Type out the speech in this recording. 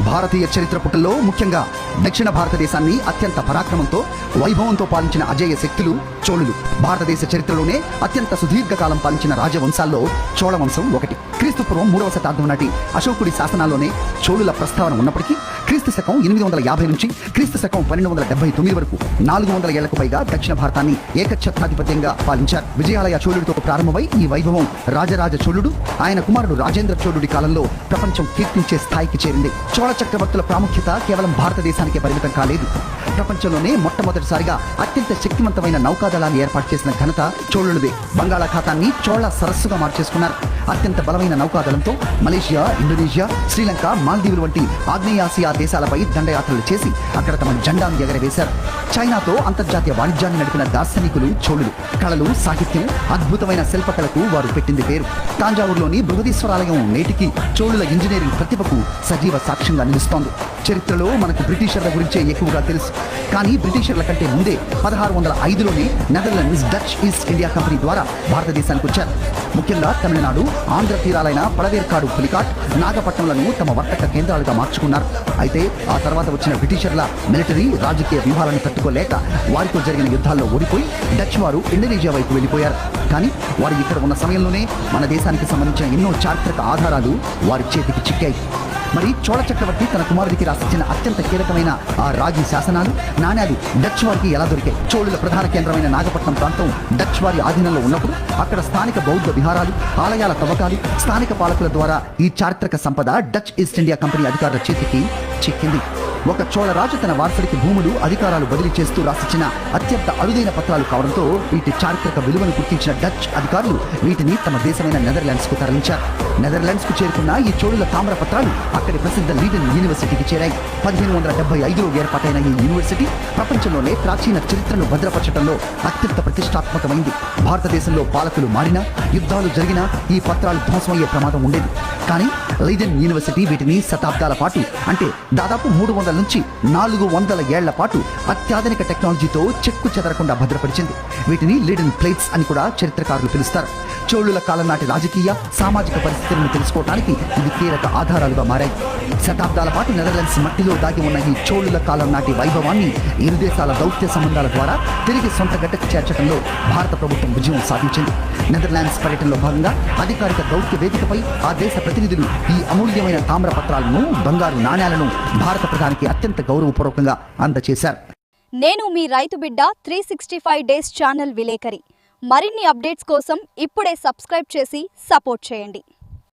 భారతీయ చరిత్ర పుటల్లో ముఖ్యంగా దక్షిణ భారతదేశాన్ని అత్యంత పరాక్రమంతో వైభవంతో పాలించిన అజేయ శక్తులు చోళులు. భారతదేశ చరిత్రలోనే అత్యంత సుదీర్ఘకాలం పాలించిన రాజవంశాల్లో చోళ వంశం ఒకటి. క్రీస్తుపూర్వం 3వ శతాబ్దం నాటి అశోకుడి శాసనాల్లోనే చోళుల ప్రస్తావన ఉన్నప్పటికీ క్రీస్తు శకం 850 నుంచి క్రీస్తు శకం 1279 వరకు 400 ఏళ్లకు పైగా దక్షిణ భారతాన్ని ఏకఛత్రాధిపత్యంగా పాలించారు. విజయాలయ చోళుడితో ప్రారంభమై ఈ వైభవం రాజరాజ చోళుడు, ఆయన కుమారుడు రాజేంద్ర చోళుడి కాలంలో ప్రపంచం కీర్తించే స్థాయికి చేరింది. చోళ చక్రవర్తుల ప్రాముఖ్యత కేవలం భారతదేశానికే పరిమితం కాలేదు. ప్రపంచంలోనే మొట్టమొదటిసారిగా అత్యంత శక్తివంతమైన నౌకాదళాన్ని ఏర్పాటు చేసిన ఘనత చోళులదే. బంగాళాఖాతాన్ని చోళ సరస్సుగా మార్చేసుకున్నారు. అత్యంత బలమైన నౌకాదళంతో మలేషియా, ఇండోనేషియా, శ్రీలంక, మాల్దీవులు వంటి ఆగ్నేయాసియా దేశాలపై దండయాత్రలు చేసి అక్కడ తమ జెండాను ఎగరవేశారు. చైనాతో అంతర్జాతీయ వాణిజ్యాన్ని నడిపిన దార్శనికులు చోళులు. కళలు, సాహిత్యం, అద్భుతమైన శిల్పకళకు వారు పెట్టింది పేరు. తాంజావూరులోని బృహదీశ్వరాలయం నేటికి చోళుల ఇంజనీరింగ్ ప్రతిభకు సజీవ సాక్ష్యంగా నిలుస్తోంది. చరిత్రలో మనకు బ్రిటిషర్ల గురించే ఎక్కువగా తెలుసు. కానీ బ్రిటిషర్ల కంటే ముందే 1605లోనే Netherlands Dutch East India company ద్వారా భారతదేశానికి వచ్చారు. ముఖ్యంగా తమిళనాడు, ఆంధ్ర తీరాలైన పళవేర్కాడు, పులికాట్, నాగపట్నంలను తమ వర్తక కేంద్రాలుగా మార్చుకున్నారు. అయితే ఆ తర్వాత వచ్చిన బ్రిటిషర్ల మిలిటరీ, రాజకీయ వ్యూహాలను తట్టుకోలేక వారితో జరిగిన యుద్ధాల్లో ఓడిపోయి డచ్ వారు ఇండోనేషియా వైపు వెళ్ళిపోయారు. కానీ వారు ఇక్కడ ఉన్న సమయంలోనే మన దేశానికి సంబంధించిన ఎన్నో చారిత్రక ఆధారాలు వారి చేతికి చిక్కాయి. మరి చోళ చక్రవర్తి తన కుమారుడికి రాసిచ్చిన అత్యంత కీలకమైన ఆ రాగి శాసనాలు, నాణ్యాలు డచ్ వారికి ఎలా దొరికాయి? చోళుల ప్రధాన కేంద్రమైన నాగపట్నం ప్రాంతం డచ్ వారి ఆధీనంలో ఉన్నప్పుడు అక్కడ స్థానిక బౌద్ధ విహారాలు, ఆలయాల తవ్వకాలు, స్థానిక పాలకుల ద్వారా ఈ చారిత్రక సంపద డచ్ ఈస్ట్ ఇండియా కంపెనీ అధికారుల చేతికి చిక్కింది. ఒక చోళరాజు తన వారసుడికి భూములు, అధికారాలు బదిలీ చేస్తూ రాసిచ్చిన అత్యంత అరుదైన పత్రాలు కావడంతో వీటి చారిత్రక విలువను గుర్తించిన డచ్ అధికారులు వీటిని తమ దేశమైన నెదర్లాండ్స్ కు తరలించారు. నెదర్లాండ్స్ కు చేరుకున్న ఈ చోళుల తామ్ర పత్రాలు అక్కడి ప్రసిద్ధ లీడెన్ యూనివర్సిటీకి చేరాయి. 1575లో ఏర్పాటైన ఈ యూనివర్సిటీ ప్రపంచంలోనే ప్రాచీన చరిత్రను భద్రపరచడంలో అత్యంత ప్రతిష్టాత్మకమైంది. భారతదేశంలో పాలకులు మారినా, యుద్ధాలు జరిగినా ఈ పత్రాలు ధ్వంసమయ్యే ప్రమాదం ఉండేది. కానీ లీడెన్ యూనివర్సిటీ వీటిని శతాబ్దాల పాటు, అంటే దాదాపు 300 నుంచి 400 ఏళ్ల పాటు అత్యాధునిక టెక్నాలజీతో చెక్కు చెదరకుండా భద్రపరిచింది. వీటిని లీడెన్ ప్లేట్స్ అని కూడా చరిత్రకారులు పిలుస్తారు. చోళుల కాలం నాటి రాజకీయ, సామాజిక పరిస్థితులను తెలుసుకోవడానికి ఇవి కీలక ఆధారాలుగా మారాయి. శతాబ్దాల పాటు నెదర్లాండ్స్ మట్టిలో దాగి ఉన్న ఈ చోళుల కాలం నాటి వైభవాన్ని ఇరు దేశాల దౌత్య సంబంధాల ద్వారా తిరిగి సొంత గడ్డకు చేర్చడంలో భారత ప్రభుత్వం విజయం సాధించింది. నెదర్లాండ్స్ పర్యటనలో భాగంగా అధికారిక దౌత్య వేదికపై ఆ దేశ ప్రతినిధులు ఈ అమూల్యమైన తామ్ర పత్రాలను, బంగారు నాణ్యాలను భారత ప్రధానికి అత్యంత గౌరవపూర్వకంగా అందజేశారు. నేను మీ రైతు బిడ్డ 365 డేస్ ఛానల్ విలేకరి. మరిన్ని అప్డేట్స్ కోసం ఇప్పుడే సబ్స్క్రైబ్ చేసి సపోర్ట్ చేయండి.